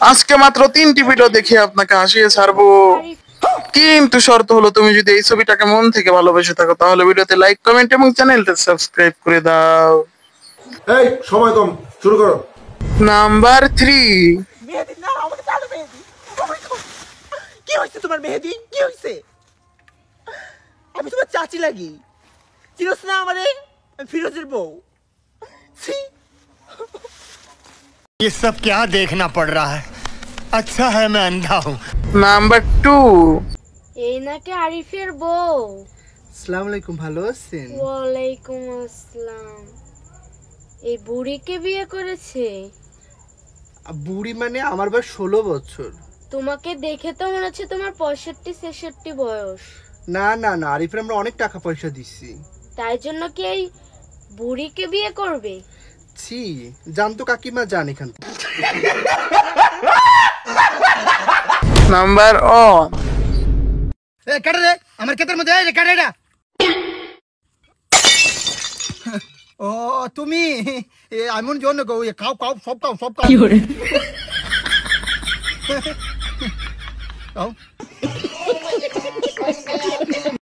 আজকে মাত্র 3টি ভিডিও দেখে আপনাকে হাসিয়ে ছাড়বো, কিন্তু শর্ত হলো তুমি যদি এই ছবিটাকে মন থেকে ভালোবেসে থাকো তাহলে ভিডিওতে লাইক, কমেন্ট এবং চ্যানেলটা সাবস্ক্রাইব করে দাও। এই সময় কম, শুরু করো। নাম্বার 3। মেহেদি না, আমাকে চালো মেহেদি। Oh my God! কি হয়েছে তোমার মেহেদি? কি হয়েছে? আমি তোমার চাচি লাগি, চিনোস না আমারে? আমি ফিরোজের বউ। ছি। ये सब क्या देखना पड़ रहा है? अच्छा है मैं अंधा हूँ। নাম্বার 2। এই নাকি আরিফের বউ? আসসালামু আলাইকুম, ভালো আছেন? ওয়ালাইকুম আসসালাম। এই বুড়িকে বিয়ে করেছে? বুড়ি মানে আমার বয়স 16 বছর। তোমাকে দেখে তো মনে হচ্ছে তোমার 65-66 বয়স। না না না, আরিফের আমরা অনেক টাকা পয়সা দিচ্ছি। তাই জন্য কি এই বুড়িকে বিয়ে করবে? ছি, জানতো কাকিমা, যান এখান থেকে। নাম্বার 1। এ কাটে রে, আমার ক্ষেতের মধ্যে এই কাটে এটা। ও তুমি এমন জন্য গো, খাও খাও সব খাও সব খাও। কি করে খাও।